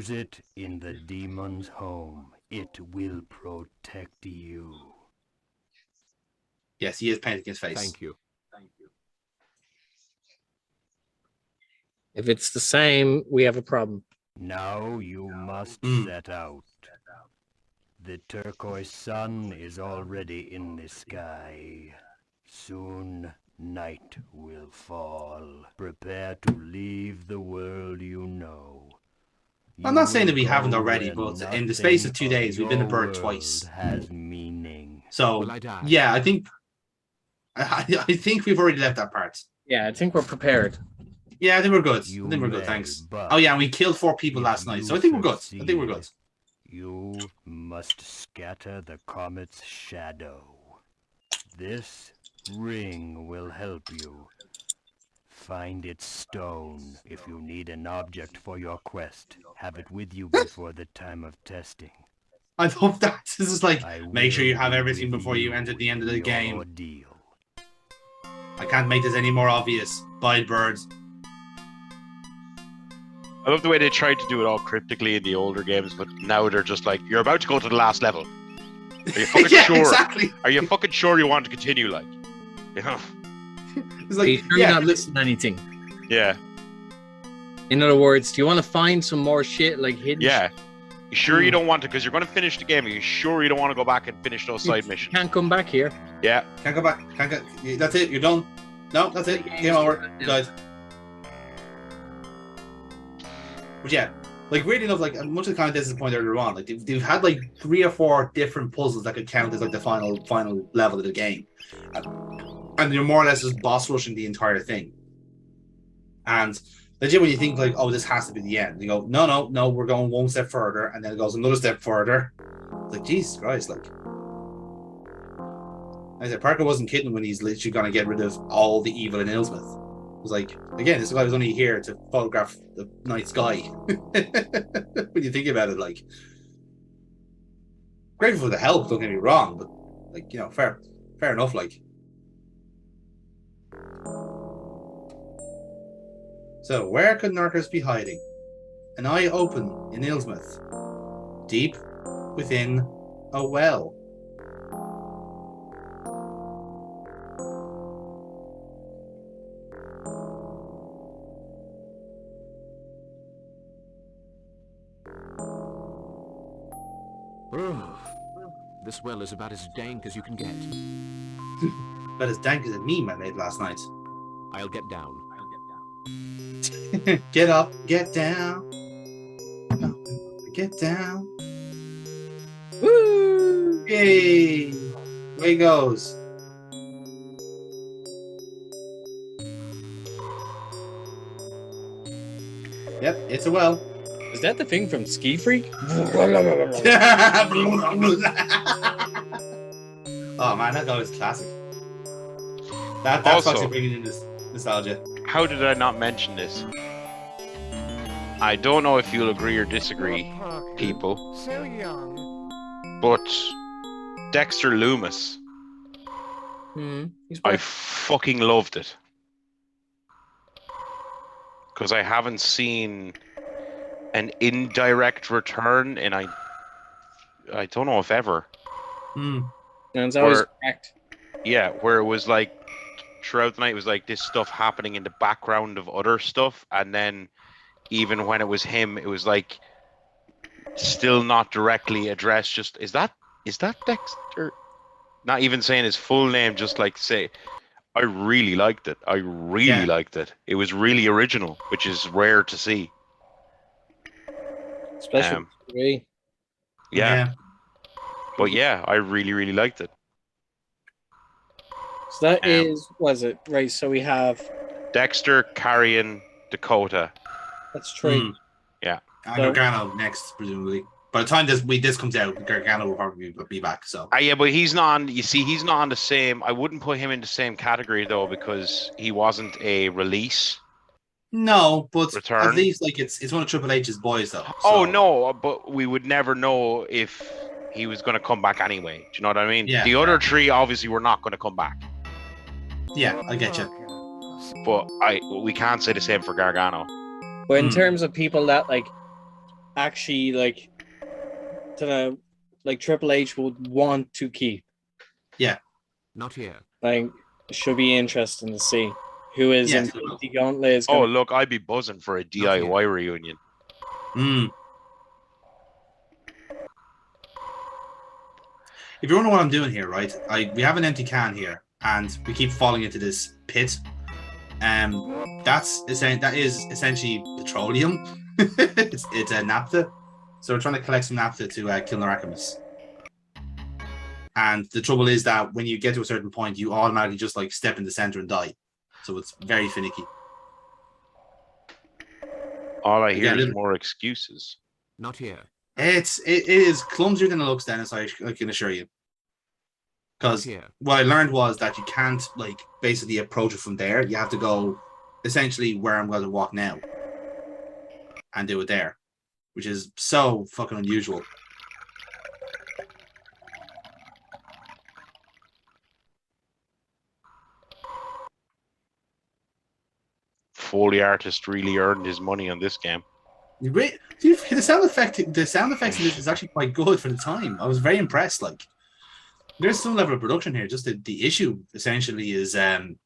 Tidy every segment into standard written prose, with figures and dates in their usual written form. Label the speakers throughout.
Speaker 1: Use it in the demon's home. It will protect you.
Speaker 2: Yes, he is painting his face.
Speaker 3: Thank you.
Speaker 4: If it's the same, we have a problem.
Speaker 1: Now you must set out. The turquoise sun is already in the sky. Soon night will fall. Prepare to leave the world you know.
Speaker 2: I'm not saying that we haven't already, but in the space of 2 days, we've been a bird twice.
Speaker 1: Has meaning.
Speaker 2: So,
Speaker 3: Will I die?
Speaker 2: yeah, I think we've already left that part.
Speaker 4: Yeah, I think we're prepared.
Speaker 2: Yeah, I think we're good. I think we're good, thanks. Oh yeah, and we killed 4 people last night, so I think we're good. I think we're good.
Speaker 1: You must scatter the comet's shadow. This ring will help you. Find its stone if you need an object for your quest. Have it with you before the time of testing.
Speaker 2: I love that. This is like, make sure you have everything before you enter the end of the game.
Speaker 1: Ordeal.
Speaker 2: I can't make this any more obvious. Bye, birds.
Speaker 5: I love the way they tried to do it all cryptically in the older games, but now they're just like, you're about to go to the last level. Are you fucking
Speaker 2: Yeah,
Speaker 5: sure?
Speaker 2: exactly.
Speaker 5: Are you fucking sure you want to continue? Like, yeah.
Speaker 2: It's
Speaker 4: Are you
Speaker 2: like,
Speaker 4: sure you're not listening to anything?
Speaker 5: Yeah.
Speaker 4: In other words, do you want to find some more shit like hidden?
Speaker 5: Yeah. You sure you don't want to? Because you're going to finish the game. Are you sure you don't want to go back and finish those side missions?
Speaker 4: Can't come back here.
Speaker 5: Yeah.
Speaker 2: Can't go back. Can't go. That's it. You're done. No, that's it. Game over. You died. But yeah, like weirdly enough, like much of the kind of disappointed earlier on, like they've had like 3 or 4 different puzzles that could count as like the final level of the game, and you're more or less just boss rushing the entire thing. And legit, when you think like, oh, this has to be the end, you go, no, we're going 1 step further, and then it goes another step further. It's like, Jesus Christ, like. I said, Parker wasn't kidding when he's literally going to get rid of all the evil in Innsmouth. It was like, again, this guy was only here to photograph the night sky. When you think about it, like, grateful for the help, don't get me wrong, but like, you know, fair enough, like. So, where could Narcos be hiding? An eye open in Innsmouth, deep within a well.
Speaker 3: This well is about as dank as you can get.
Speaker 2: About as dank as a meme I made last night.
Speaker 3: I'll get down.
Speaker 2: Get up, get down. Get down.
Speaker 4: Woo!
Speaker 2: Yay! Away he goes. Yep, it's a well.
Speaker 4: Is that the thing from Ski Freak?
Speaker 2: Oh man, that guy was classic. That's
Speaker 5: Also-
Speaker 2: actually bringing in this nostalgia.
Speaker 5: How did I not mention this? I don't know if you'll agree or disagree, people,
Speaker 1: So young.
Speaker 5: but Dexter Loomis,
Speaker 4: He's
Speaker 5: I
Speaker 4: back.
Speaker 5: fucking loved it. Because I haven't seen an indirect return in I don't know if ever.
Speaker 2: Hmm.
Speaker 4: And it's always
Speaker 5: Or-
Speaker 4: cracked.
Speaker 5: Yeah, where it was like throughout the night it was like this stuff happening in the background of other stuff, and then even when it was him, it was like still not directly addressed. Just is that Dexter? Not even saying his full name, just like say, I really liked it. I really liked it. It was really original, which is rare to see.
Speaker 4: Special degree.
Speaker 5: Yeah. But yeah, I really, really liked it.
Speaker 4: So that is, was it? Right, so we have,
Speaker 5: Dexter, Carrion, Dakota.
Speaker 4: that's 3.
Speaker 5: Yeah.
Speaker 2: And
Speaker 4: So-
Speaker 2: Gargano next, presumably. By the time this comes out, Gargano will probably be back. So
Speaker 5: Yeah, but he's not on, you see, he's not on the same, I wouldn't put him in the same category though, because he wasn't a release.
Speaker 2: no, but
Speaker 5: Return.
Speaker 2: at least like it's one of Triple H's boys though.
Speaker 5: Oh
Speaker 2: so-
Speaker 5: no, but we would never know if he was going to come back anyway. Do you know what I mean?
Speaker 2: Yeah.
Speaker 5: The other 3 obviously were not going to come back.
Speaker 2: Yeah, I get you.
Speaker 5: But we can't say the same for Gargano.
Speaker 4: But in terms of people that, like, actually Triple H would want to keep?
Speaker 3: Not here.
Speaker 4: Like, it should be interesting to see who is
Speaker 2: Yes,
Speaker 4: Infinity Gauntlet is
Speaker 5: Oh,
Speaker 4: going
Speaker 5: look, I'd be buzzing for a DIY reunion.
Speaker 2: If you wonder what I'm doing here, right? We have an empty can here, and we keep falling into this pit. That is essentially petroleum. it's a naphtha. So we're trying to collect some naphtha to kill Narackamous. And the trouble is that when you get to a certain point, you automatically just like step in the center and die. So it's very finicky.
Speaker 5: All I hear is more excuses.
Speaker 3: Not here.
Speaker 2: It is clumsier than it looks, Dennis, I can assure you. Because what I learned was that you can't like basically approach it from there. You have to go essentially where I'm going to walk now and do it there, which is so fucking unusual.
Speaker 5: Foley artist really earned his money on this game.
Speaker 2: The sound effects in this is actually quite good for the time. I was very impressed. Like, there's some level of production here. Just the issue essentially is the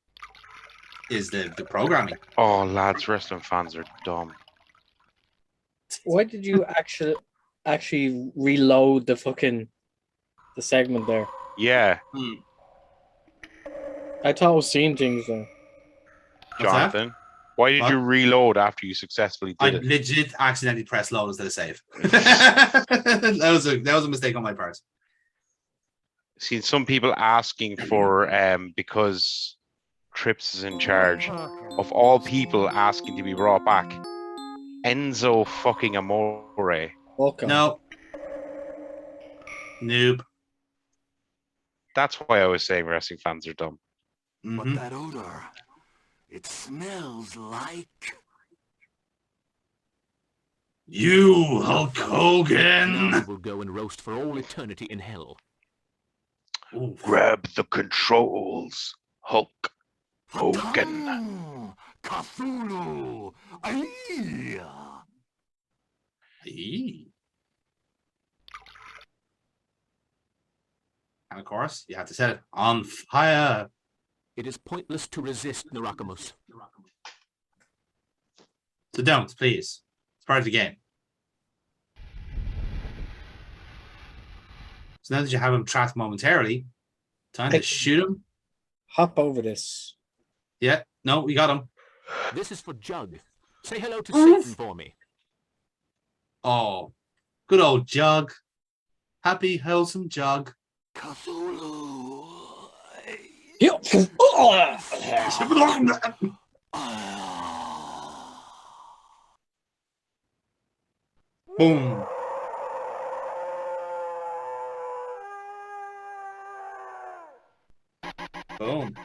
Speaker 2: programming.
Speaker 5: Oh, lads, wrestling fans are dumb.
Speaker 4: Why did you actually reload the segment there?
Speaker 5: Yeah.
Speaker 4: I thought I was seeing things there.
Speaker 5: Jonathan, why did you reload after you successfully did it?
Speaker 2: I legit accidentally pressed load instead of save. that was a mistake on my part.
Speaker 5: Seen some people asking for because Trips is in charge, of all people asking to be brought back. Enzo fucking Amore.
Speaker 4: Welcome.
Speaker 2: No. Noob.
Speaker 5: That's why I was saying wrestling fans are dumb.
Speaker 1: But that odor, it smells like...
Speaker 2: You, Hulk Hogan!
Speaker 3: Now we'll go and roast for all eternity in hell.
Speaker 2: Ooh.
Speaker 5: Grab the controls, Hulk Hogan.
Speaker 1: Cthulhu! Aye.
Speaker 2: And of course, you have to set it on fire.
Speaker 3: It is pointless to resist, Narackamous.
Speaker 2: So don't, please. It's part of the game. So now that you have him trapped momentarily, time to shoot him.
Speaker 4: Hop over this.
Speaker 2: Yeah, no, we got him.
Speaker 3: This is for Jugg. Say hello to Satan for me.
Speaker 2: Oh, good old Jugg. Happy, wholesome Jugg.
Speaker 1: Cthulhu!
Speaker 2: Boom. Boom.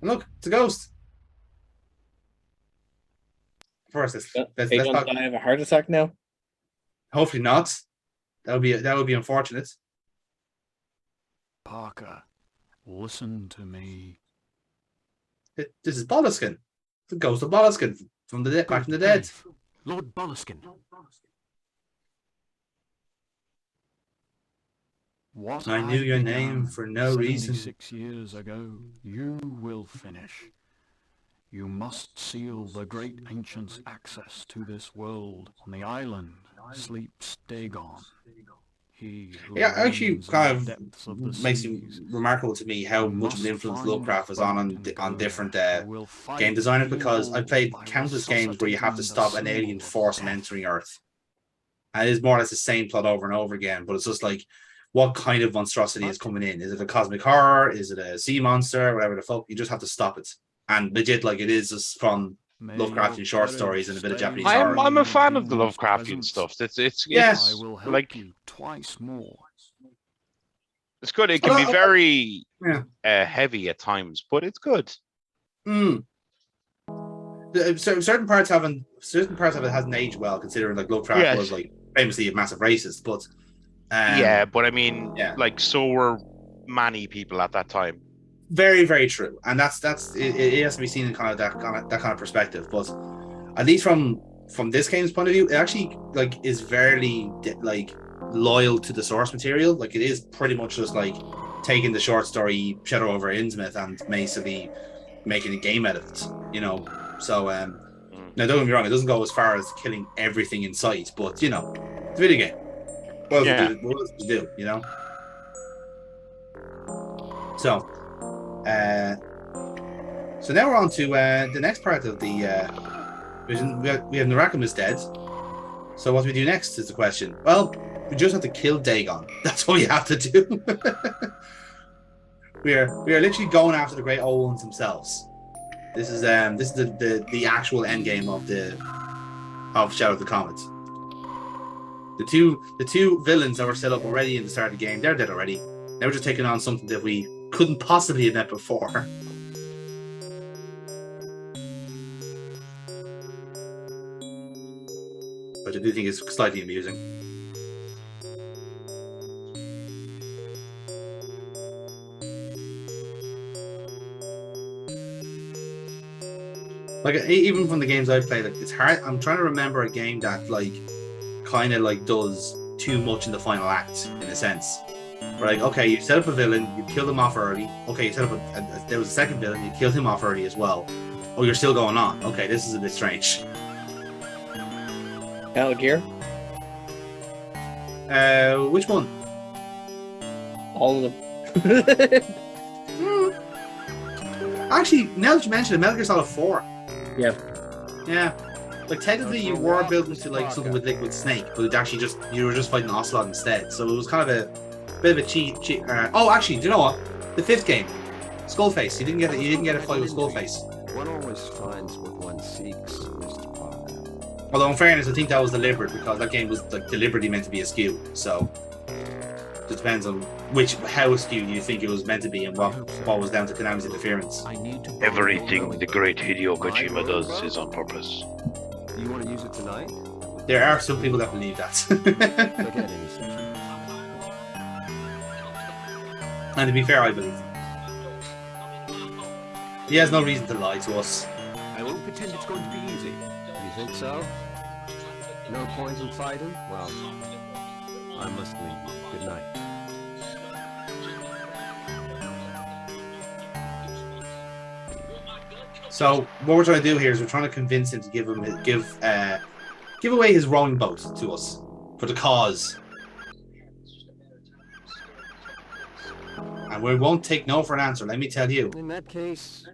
Speaker 2: And look, it's a ghost. First, let's talk.
Speaker 4: I have a heart attack now.
Speaker 2: Hopefully not. That would be unfortunate.
Speaker 1: Parker, listen to me.
Speaker 2: This is Bolliskin. The ghost of Bolliskin from the dead, back from the dead.
Speaker 3: Lord Bolliskin.
Speaker 1: What
Speaker 2: I knew your name for no reason.
Speaker 1: 76 years ago, you will finish. You must seal the great ancient's access to this world on the island sleeps Dagon.
Speaker 2: Yeah, actually, kind of makes it remarkable to me how much of an influence Lovecraft was on different game designers, because I played countless games where you have to stop an alien force from entering Earth, and it is more or less the same plot over and over again. But it's just like, what kind of monstrosity is coming in? Is it a cosmic horror? Is it a sea monster? Whatever the fuck, you just have to stop it. And legit, like, it is just from Lovecraftian short stories and a bit of Japanese horror.
Speaker 5: I'm a fan of the Lovecraftian stuff. It's
Speaker 2: yes.
Speaker 1: I will help
Speaker 5: like
Speaker 1: you twice more.
Speaker 5: It's good. It can be very heavy at times, but it's good.
Speaker 2: Certain parts of it hasn't aged well, considering like Lovecraft was like famously a massive racist. But
Speaker 5: but I mean, like, so were many people at that time.
Speaker 2: Very, very true, and that's it has to be seen in kind of that kind of perspective. But at least from from this game's point of view, it actually like is very like loyal to the source material. Like it is pretty much just like taking the short story Shadow over Innsmouth and basically making a game out of it. You know, so now don't get me wrong, it doesn't go as far as killing everything in sight, but you know, it's a video game. What else to do? You know. So, so now we're on to the next part of the vision. We have Narackamous dead. So what do we do next is the question. Well, we just have to kill Dagon. That's what we have to do. we are literally going after the great old ones themselves. This is the actual end game of Shadow of the Comet. The two villains that were set up already in the start of the game, they're dead already. Now we're just taking on something that we couldn't possibly have met before. But I do think it's slightly amusing. Like even from the games I've played, like it's hard. I'm trying to remember a game that like kind of like does too much in the final act in a sense. Where like, okay, you set up a villain, you kill them off early. Okay, you set up there was a second villain, you killed him off early as well. Oh, you're still going on. Okay, this is a bit strange.
Speaker 4: Metal Gear?
Speaker 2: Which one?
Speaker 4: All of them.
Speaker 2: Actually, now that you mention it, Metal Gear Solid 4.
Speaker 4: Yeah.
Speaker 2: Yeah. Like technically you were building to like something with Liquid Snake, but actually you were just fighting Ocelot instead. So it was kind of a bit of a cheat. Oh, actually, do you know what? The fifth game, Skullface. You didn't get a fight with Skullface.
Speaker 1: One always finds what one seeks, Mr. Parker.
Speaker 2: Although in fairness, I think that was deliberate because that game was like deliberately meant to be askew. So it depends on how askew you think it was meant to be and what was down to Konami's interference.
Speaker 5: Everything the great Hideo Kojima does is on purpose.
Speaker 1: You want to use it tonight?
Speaker 2: There are some people that believe that.
Speaker 1: Forget any such.
Speaker 2: And to be fair, I believe him. He has no reason to lie to us.
Speaker 3: I won't pretend it's going to be easy.
Speaker 1: You think so? No point in fighting? Well, I must leave you. Good night.
Speaker 2: So what we're trying to do here is we're trying to convince him to give away his rowing boat to us for the cause, and we won't take no for an answer. Let me tell you.
Speaker 1: In that case...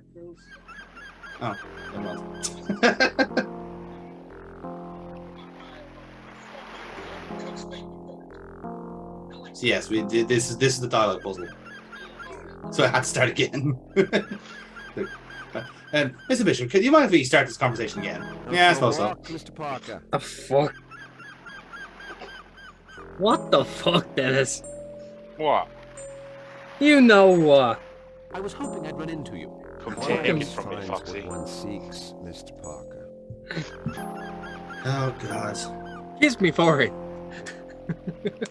Speaker 2: Oh, never mind. So yes, we did. This is the dialogue puzzle. So I had to start again. Mr. Bishop, could you mind if we start this conversation again? Yeah, I suppose so.
Speaker 1: Mr. Parker.
Speaker 4: The fuck? What the fuck, Dennis?
Speaker 5: What?
Speaker 4: You know what?
Speaker 3: I was hoping I'd run into you.
Speaker 5: Come
Speaker 1: One
Speaker 5: take it
Speaker 1: always
Speaker 5: from me,
Speaker 1: finds
Speaker 5: Foxy.
Speaker 1: what one seeks, Mr. Parker.
Speaker 2: Oh God.
Speaker 4: Kiss me for it.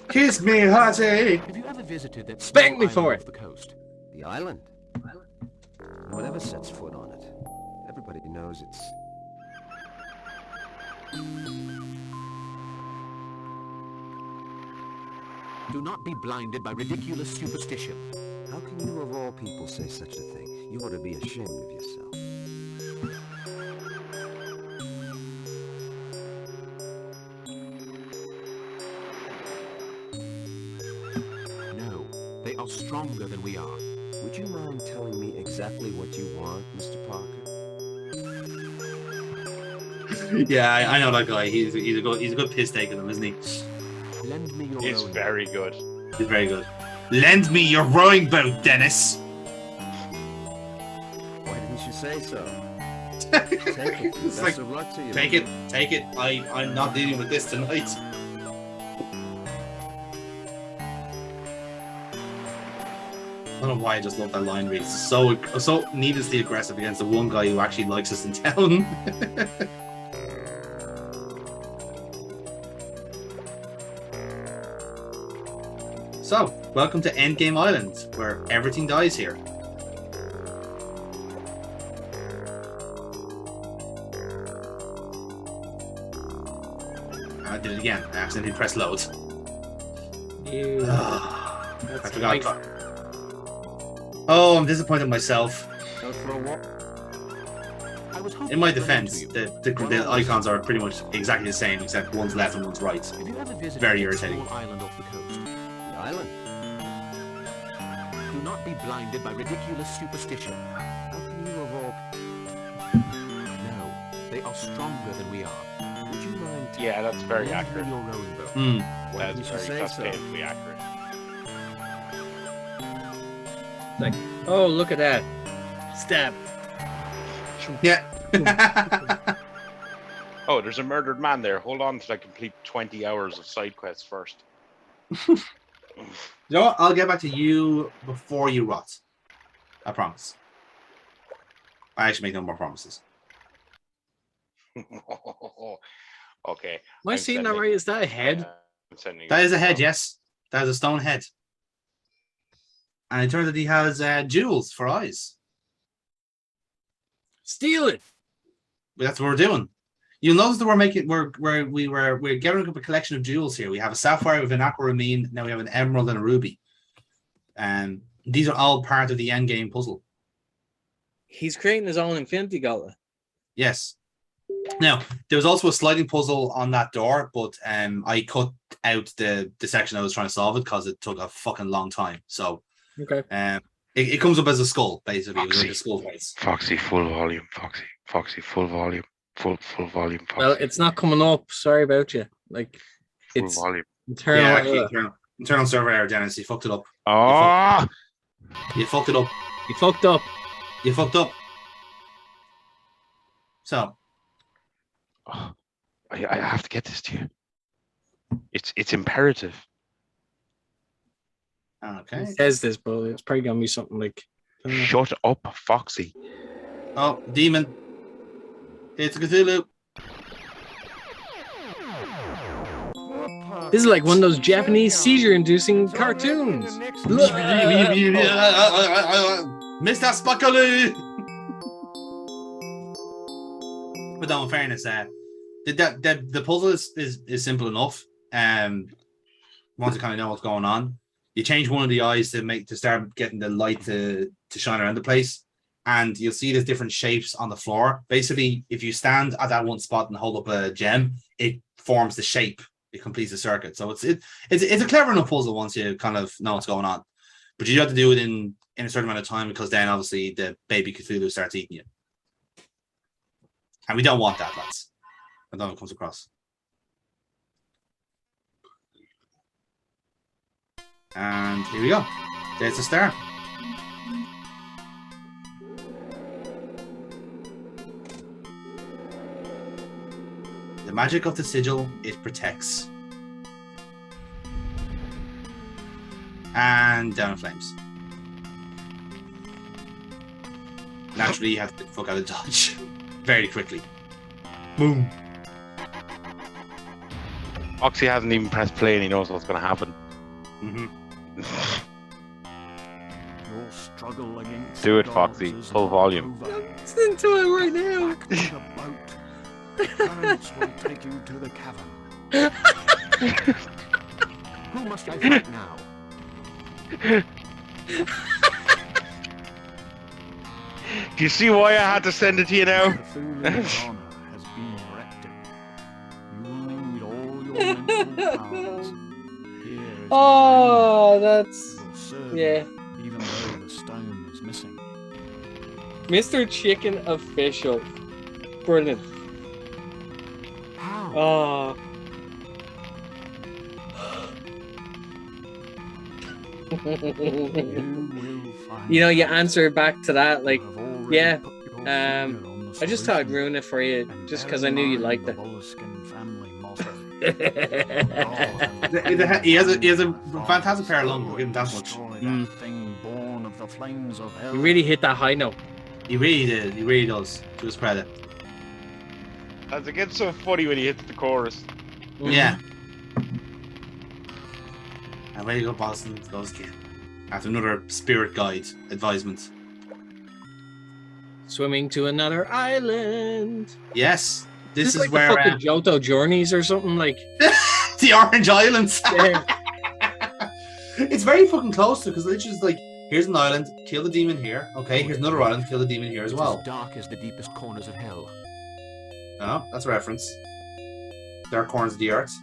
Speaker 2: Kiss me, hearty.
Speaker 3: Have you ever visited that
Speaker 4: Spank
Speaker 3: small
Speaker 4: me for
Speaker 3: island
Speaker 4: it.
Speaker 3: off the coast?
Speaker 1: The island? Whatever sets foot on it, everybody knows it's...
Speaker 3: Do not be blinded by ridiculous superstition.
Speaker 1: How can you of all people say such a thing? You ought to be ashamed of yourself.
Speaker 3: No, they are stronger than we are.
Speaker 1: Would you mind telling me exactly what you want, Mr. Parker?
Speaker 2: Yeah, I know that guy. He's a good piss taker, them, isn't he?
Speaker 3: Lend me your
Speaker 5: He's
Speaker 3: rowing
Speaker 5: very good.
Speaker 2: He's very good. Lend me your rowing boat, Dennis.
Speaker 1: Why didn't you say so? Take it.
Speaker 2: It's
Speaker 1: Best
Speaker 2: like,
Speaker 1: of luck to you.
Speaker 2: take it. I'm not dealing with this tonight. I don't know why I just love that line read. It's so needlessly aggressive against the one guy who actually likes us in town. So, welcome to Endgame Island, where everything dies here. I did it again. I accidentally pressed load.
Speaker 4: Ew.
Speaker 2: I
Speaker 4: That's
Speaker 2: forgot.
Speaker 4: like-
Speaker 2: Oh, I'm disappointed in myself.
Speaker 3: Go for a walk. I was hoping
Speaker 2: In my
Speaker 3: to run
Speaker 2: defense,
Speaker 3: into you.
Speaker 2: the icons are pretty much exactly the same, except one's left and one's right.
Speaker 3: Have you ever visited
Speaker 2: Very
Speaker 3: a
Speaker 2: irritating.
Speaker 3: small island off the coast?
Speaker 1: The island?
Speaker 3: Do not be blinded by ridiculous superstition.
Speaker 1: How can you evoke?
Speaker 3: No, they are stronger than we are.
Speaker 1: Would you mind?
Speaker 5: Yeah, that's very
Speaker 3: Lend me
Speaker 5: accurate.
Speaker 3: your rowing boat.
Speaker 2: Hmm.
Speaker 1: Why didn't you say
Speaker 5: That's
Speaker 1: so?
Speaker 5: painfully accurate.
Speaker 4: like, oh, look at that. Stab.
Speaker 2: Yeah.
Speaker 5: Oh, there's a murdered man there. Hold on till I complete 20 hours of side quests first.
Speaker 2: You know what? I'll get back to you before you rot. I promise. I actually make no more promises.
Speaker 5: Okay.
Speaker 4: Am I
Speaker 5: I'm
Speaker 4: seeing that
Speaker 5: sending-
Speaker 4: right? Is that a head?
Speaker 5: I'm sending
Speaker 2: That
Speaker 5: you-
Speaker 2: is a head, yes. That is a stone head. And it turns out he has jewels for eyes.
Speaker 4: Steal it.
Speaker 2: But that's what we're doing. You'll notice that we're gathering up a collection of jewels here. We have a sapphire with an aquamarine, now we have an emerald and a ruby. And these are all part of the end game puzzle.
Speaker 4: He's creating his own Infinity Gauntlet.
Speaker 2: Yes. Now, there was also a sliding puzzle on that door, but I cut out the section I was trying to solve it because it took a fucking long time. So
Speaker 4: Okay.
Speaker 2: it comes up as a skull, basically. It was like a
Speaker 5: Foxy.
Speaker 2: skull face.
Speaker 5: Foxy, full volume. Foxy, full volume. Full volume. Foxy.
Speaker 4: Well, it's not coming up. Sorry about you. Like,
Speaker 5: full
Speaker 4: it's
Speaker 5: volume.
Speaker 4: internal.
Speaker 2: Yeah, actually, internal server error, Dennis. You fucked it up.
Speaker 5: Oh!
Speaker 2: You fucked it up.
Speaker 4: You fucked up.
Speaker 2: You fucked up. So,
Speaker 5: I have to get this to you. It's imperative.
Speaker 2: okay.
Speaker 4: It says this, but it's probably gonna be something like.
Speaker 5: Shut up, Foxy.
Speaker 2: Oh, demon. It's Cthulhu.
Speaker 4: This is like one of those Japanese seizure-inducing cartoons.
Speaker 2: Mr. Spuckly! But no, in fairness, the puzzle is simple enough. Once you kind of know what's going on, you change one of the eyes to start getting the light to shine around the place, and you'll see there's different shapes on the floor. Basically, if you stand at that one spot and hold up a gem, it forms the shape. It completes the circuit. So it's a clever enough puzzle once you kind of know what's going on. But you have to do it in a certain amount of time, because then obviously the baby Cthulhu starts eating you. And we don't want that, lads. I don't know if it comes across. And here we go. There's the star. The magic of the sigil, it protects. And down in flames. Naturally, you have to fuck out of dodge very quickly. Boom.
Speaker 5: Foxy hasn't even pressed play and he knows what's going to happen.
Speaker 2: Mm-hmm.
Speaker 1: Your struggle against
Speaker 5: Do it,
Speaker 1: the
Speaker 5: Foxy.
Speaker 1: gods is
Speaker 5: Full
Speaker 1: not
Speaker 5: volume.
Speaker 1: over.
Speaker 4: Listen to it right now.
Speaker 1: Back to the boat. The currents will take you to the cavern.
Speaker 3: Who must I fight now?
Speaker 5: Do you see why I had to send it to you now?
Speaker 1: Cthulhu's honor has been erected. You will need all your mental powers. Here is
Speaker 4: Oh,
Speaker 1: my
Speaker 4: that's
Speaker 1: ring. Will serve
Speaker 4: yeah.
Speaker 1: you, even though the stone is missing.
Speaker 4: Mr. Chicken official. Brilliant.
Speaker 3: How?
Speaker 4: Oh.
Speaker 1: You will find
Speaker 4: You know, you
Speaker 1: out.
Speaker 4: answer back to that like,
Speaker 1: You have already
Speaker 4: yeah,
Speaker 1: put your finger on the
Speaker 4: I just thought I'd
Speaker 1: solution.
Speaker 4: ruin it for you,
Speaker 1: And
Speaker 4: just
Speaker 1: bear
Speaker 4: because I
Speaker 1: in
Speaker 4: knew you
Speaker 1: mind
Speaker 4: liked
Speaker 1: the
Speaker 4: it.
Speaker 1: Molluscan family motto.
Speaker 2: He has a fantastic pair of lungs. We'll give him that much.
Speaker 1: Destroy that
Speaker 4: Mm.
Speaker 1: thing born of the flames of hell.
Speaker 4: You really hit that high note.
Speaker 2: He really did. He really does. To his credit.
Speaker 5: As it gets so funny when he hits the chorus.
Speaker 2: Yeah. And way to go, Boston. Goes again. After another spirit guide advisement.
Speaker 4: Swimming to another island.
Speaker 2: Yes. This is
Speaker 4: like
Speaker 2: where
Speaker 4: the fucking Johto Journeys or something like.
Speaker 2: the Orange Islands.
Speaker 4: Yeah.
Speaker 2: It's very fucking close to because it's just like here's an island, kill the demon here. Okay, here's another island, kill the demon here as well.
Speaker 3: It's as dark as the deepest corners of hell.
Speaker 2: Oh, that's a reference. Dark corners of the earth.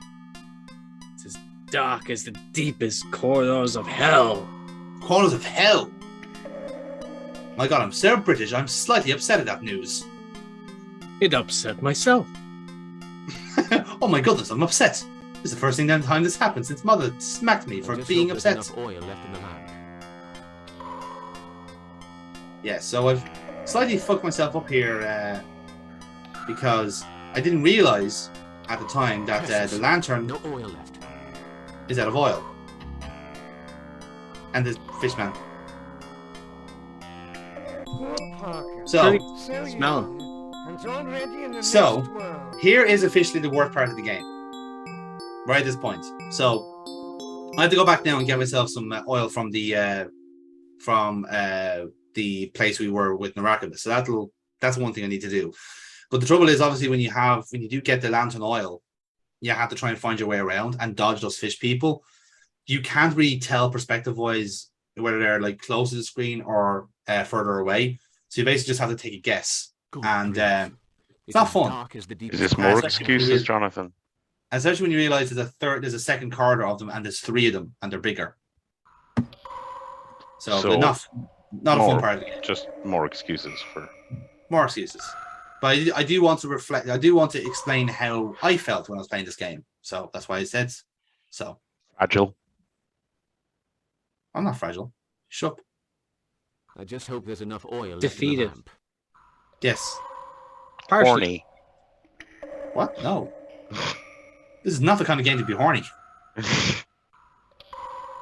Speaker 4: It's as dark as the deepest corners of hell.
Speaker 2: Corners of hell. My God, I'm so British. I'm slightly upset at that news.
Speaker 4: It upset myself.
Speaker 2: Oh my goodness, I'm upset. This is the first time this happened since Mother smacked me for
Speaker 3: I just
Speaker 2: being
Speaker 3: hope there's
Speaker 2: upset.
Speaker 3: enough oil left in the lamp.
Speaker 2: Yeah, so I've slightly fucked myself up here because I didn't realise at the time that the lantern
Speaker 3: No oil left.
Speaker 2: is out of oil. And the fishman. So,
Speaker 4: Smell.
Speaker 2: So, here is officially the worst part of the game. Right at this point. So, I have to go back now and get myself some oil from the place we were with Narackamous. So that's one thing I need to do. But the trouble is, obviously, when you do get the lantern oil, you have to try and find your way around and dodge those fish people. You can't really tell perspective-wise whether they're like close to the screen or further away. So you basically just have to take a guess.
Speaker 3: Good
Speaker 2: And
Speaker 3: grief.
Speaker 2: it's not
Speaker 3: as
Speaker 2: fun.
Speaker 3: dark as the
Speaker 5: Is
Speaker 3: deepest
Speaker 5: this more
Speaker 3: corners of hell.
Speaker 5: excuses, Jonathan?
Speaker 2: Especially when you realize there's a second corridor of them and there's three of them and they're bigger. So they're not a fun part of the game.
Speaker 5: Just more excuses for.
Speaker 2: More excuses. But I do want to reflect. I do want to explain how I felt when I was playing this game. So that's why I said so.
Speaker 5: Fragile.
Speaker 2: I'm not fragile. Shut up.
Speaker 3: I just hope there's enough oil left
Speaker 4: Defeated.
Speaker 3: in the lamp.
Speaker 2: Yes.
Speaker 4: Partially.
Speaker 5: Horny.
Speaker 2: What? No. This is not the kind of game to be horny.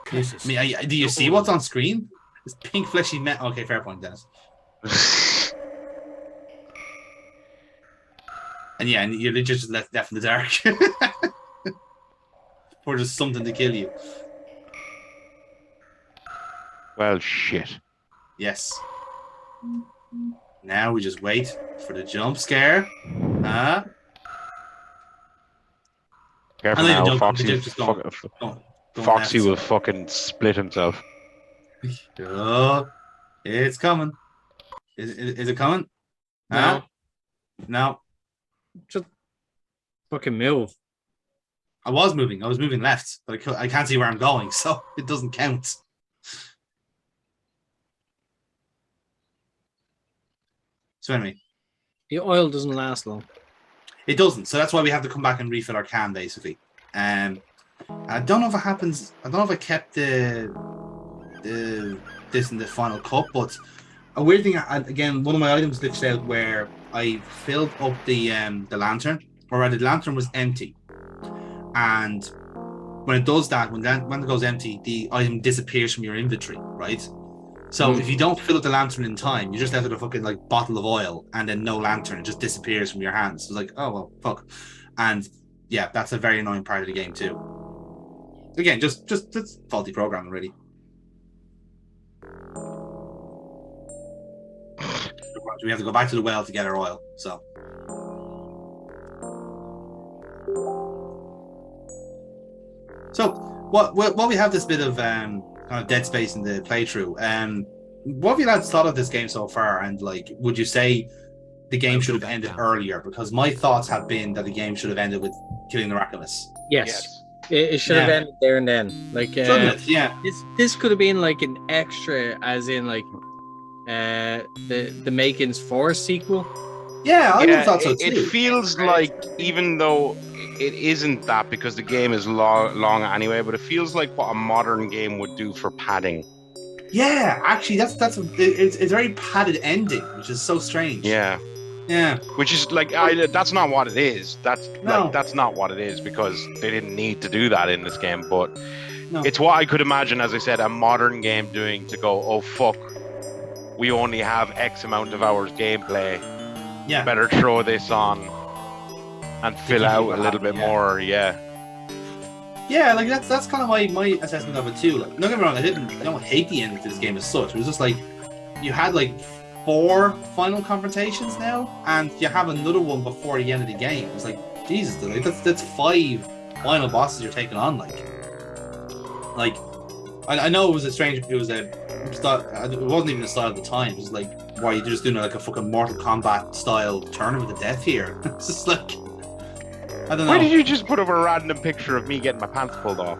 Speaker 3: Curses.
Speaker 2: I mean, do you see what's on screen? This pink fleshy metal. Okay, fair point, Dennis. And yeah, and you're just left in the dark. Or just something to kill you.
Speaker 5: Well, shit.
Speaker 2: Yes. Now we just wait for the jump scare.
Speaker 5: Careful
Speaker 2: I don't even
Speaker 5: now,
Speaker 2: know if
Speaker 5: Foxy.
Speaker 2: the just going
Speaker 5: Foxy
Speaker 2: left.
Speaker 5: will fucking split himself.
Speaker 2: Oh, it's coming. Is it coming?
Speaker 4: No.
Speaker 2: No.
Speaker 4: Just fucking move.
Speaker 2: I was moving left, but I can't see where I'm going, so it doesn't count. So anyway,
Speaker 4: The oil doesn't last long.
Speaker 2: it doesn't. So that's why we have to come back and refill our can, basically. I don't know if it happens. I don't know if I kept this in the final cup, but a weird thing. Again, one of my items glitched out where I filled up the lantern, or rather, the lantern was empty, and when it does that, when it goes empty, the item disappears from your inventory, right? So if you don't fill up the lantern in time, you're just left with a fucking like bottle of oil and then no lantern. It just disappears from your hands. It's like, oh well, fuck. And yeah, that's a very annoying part of the game too. Again, just faulty programming, really. We have to go back to the well to get our oil. So. What we have this bit of kind of dead space in the playthrough. What have you lads thought of this game so far? And like, would you say the game should have ended earlier? Because my thoughts have been that the game should have ended with killing Narackamous.
Speaker 4: Yes. It should have ended there and then. Like,
Speaker 2: Yeah.
Speaker 4: this could have been like an extra, as in like the makings for a sequel.
Speaker 2: Yeah, I would have thought so too.
Speaker 5: It feels like, even though it isn't that because the game is long anyway, but it feels like what a modern game would do for padding.
Speaker 2: Yeah, actually, it's a very padded ending, which is so strange.
Speaker 5: Yeah.
Speaker 2: Yeah.
Speaker 5: Which is like, that's not what it is. That's not what it is, because they didn't need to do that in this game. But it's what I could imagine, as I said, a modern game doing, to go, oh fuck, we only have X amount of hours gameplay.
Speaker 2: Yeah.
Speaker 5: Better throw this on and fill out a little bit more. Yeah.
Speaker 2: Yeah, like that's kind of my assessment of it too. Like, don't get me wrong, I don't hate the ending to this game as such. It was just like you had like 4 final confrontations now, and you have another one before the end of the game. It's like, Jesus, like, that's 5 final bosses you're taking on. Like I know it was a strange. It was a. It wasn't even a style at the time. It was like, why are you just doing like a fucking Mortal Kombat style tournament of death here? It's just like, I don't know.
Speaker 5: Why did you just put up a random picture of me getting my pants pulled off?